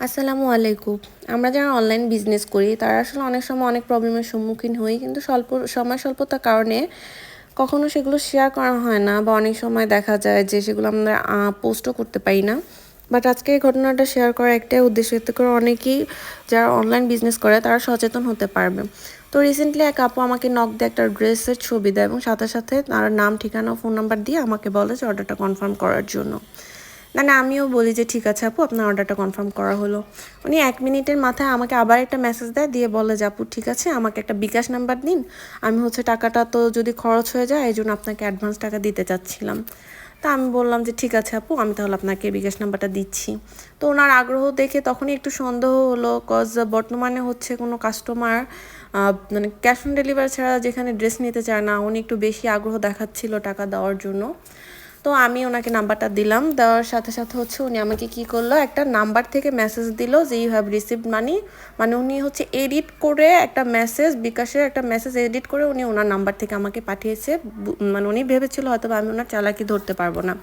আসসালামু আলাইকুম। আমরা যারা অনলাইন বিজনেস করি তারা আসলে অনেক সময় অনেক প্রবলেমের সম্মুখীন হই। কিন্তু সময় স্বল্পতার কারণে কখনো সেগুলো শেয়ার করা হয় না বা অনেক সময় দেখা যায় যে সেগুলো আমরা পোস্টও করতে পারি না। বাট আজকে এই ঘটনাটা শেয়ার করার একটাই উদ্দেশ্য, এতে করে অনেকেই যারা অনলাইন বিজনেস করে তারা সচেতন হতে পারবে। তো রিসেন্টলি এক আপু আমাকে নক দিয়ে একটা ড্রেসের ছবি দেয় এবং সাথে সাথে তার নাম, ঠিকানা, ফোন নাম্বার দিয়ে আমাকে বলে যে অর্ডারটা কনফার্ম করার জন্য। না, আমিও বলি যে ঠিক আছে আপু, আপনার অর্ডারটা কনফার্ম করা হলো। উনি ১ মিনিটের মাথায় আমাকে আবার একটা মেসেজ দেয়, দিয়ে বলে যে আপু ঠিক আছে, আমাকে একটা বিকাশ নাম্বার দিন। আমি টাকাটা তো যদি খরচ হয়ে যায় এজন্য আপনাকে অ্যাডভান্স টাকা দিতে চাচ্ছিলাম। তা আমি বললাম যে ঠিক আছে আপু, আমি তাহলে আপনাকে বিকাশ নাম্বারটা দিচ্ছি। তো ওনার আগ্রহ দেখে তখনই একটু সন্দেহ হলো, কজ বর্তমানে কোনো কাস্টমার মানে ক্যাশ অন ডেলিভারি ছাড়া যেখানে ড্রেস নিতে চায় না, উনি একটু বেশি আগ্রহ দেখাচ্ছিল টাকা দেওয়ার জন্য। তো আমি ওনাকে নাম্বারটা দিলাম, দেওয়ার সাথে সাথে উনি আমাকে কি করলো, একটা নাম্বার থেকে মেসেজ দিল যে ইউ হ্যাভ রিসিভড মানি। মানে উনি এডিট করে একটা মেসেজ, বিকাশের একটা মেসেজ এডিট করে উনি ওনার নাম্বার থেকে আমাকে পাঠিয়েছে। মানে উনি ভেবেছিল হয়তো আমি ওনার চালাকি ধরতে পারবো না।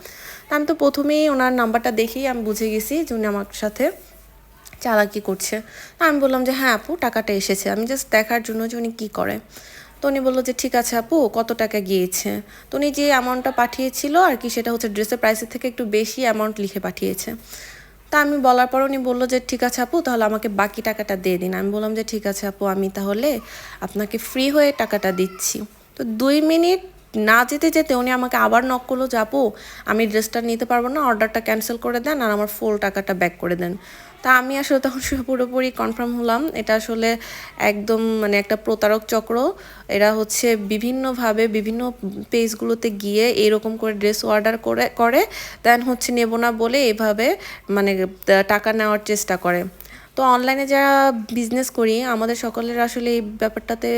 তা আমি তো প্রথমেই ওনার নাম্বারটা দেখেই আমি বুঝে গেছি যে উনি আমার সাথে চালাকি করছে। আমি বললাম যে হ্যাঁ আপু, টাকাটা এসেছে, আমি জাস্ট দেখার জন্য যে উনি কী করে। তো উনি বললো যে ঠিক আছে আপু, কত টাকা গিয়েছে। তো উনি যে অ্যামাউন্টটা পাঠিয়েছিল আর কি, সেটা ড্রেসের প্রাইসের থেকে একটু বেশি অ্যামাউন্ট লিখে পাঠিয়েছে। তা আমি বলার পর উনি বললো যে ঠিক আছে আপু, তাহলে আমাকে বাকি টাকাটা দিয়ে দিন। আমি বললাম যে ঠিক আছে আপু, আমি তাহলে আপনাকে ফ্রি হয়ে টাকাটা দিচ্ছি। তো ২ মিনিট না যেতে যেতে উনি আমাকে আবার নক করলো যে আপু, আমি ড্রেসটা নিতে পারবো না, অর্ডারটা ক্যান্সেল করে দেন আর আমার ফুল টাকাটা ব্যাক করে দেন। তা আমি আসলে তখন পুরোপুরি কনফার্ম হলাম এটা আসলে একদম একটা প্রতারক চক্র। এরা বিভিন্নভাবে বিভিন্ন পেজগুলোতে গিয়ে এরকম করে ড্রেস অর্ডার করে করে দেন নেব না বলে এভাবে মানে টাকা নেওয়ার চেষ্টা করে। তো অনলাইনে যারা বিজনেস করি আমাদের সকলের আসলে এই ব্যাপারটাতে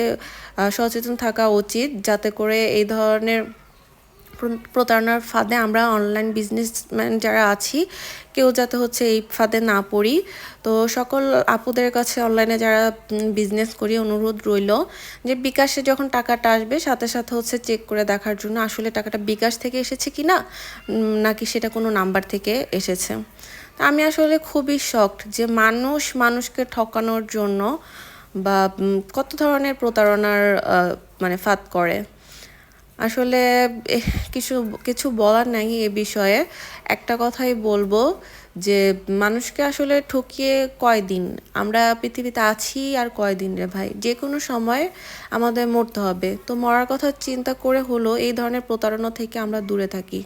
সচেতন থাকা উচিত, যাতে করে এই ধরনের প্রতারণার ফাঁদে আমরা অনলাইন বিজনেসম্যান যারা আছি কেউ যাতে এই ফাঁদে না পড়ি। তো সকল আপুদের কাছে অনলাইনে যারা বিজনেস করি অনুরোধ রইল যে বিকাশে যখন টাকাটা আসবে সাথে সাথে চেক করে দেখার জন্য আসলে টাকাটা বিকাশ থেকে এসেছে কি না, নাকি সেটা কোনো নাম্বার থেকে এসেছে। আমি আসলে খুবই শকড যে মানুষকে ঠকানোর জন্য বা কত ধরনের প্রতারণার ফাঁদ করে। আসলে কিছু কিছু বলার নাই এ বিষয়ে। একটা কথাই বলবো যে মানুষকে আসলে ঠকিয়ে কয়দিন, আমরা পৃথিবীতে আছি আর কয়দিন রে ভাই, যে কোনো সময় আমাদের মরতে হবে। তো মরার কথা চিন্তা করে এই ধরনের প্রতারণা থেকে আমরা দূরে থাকি।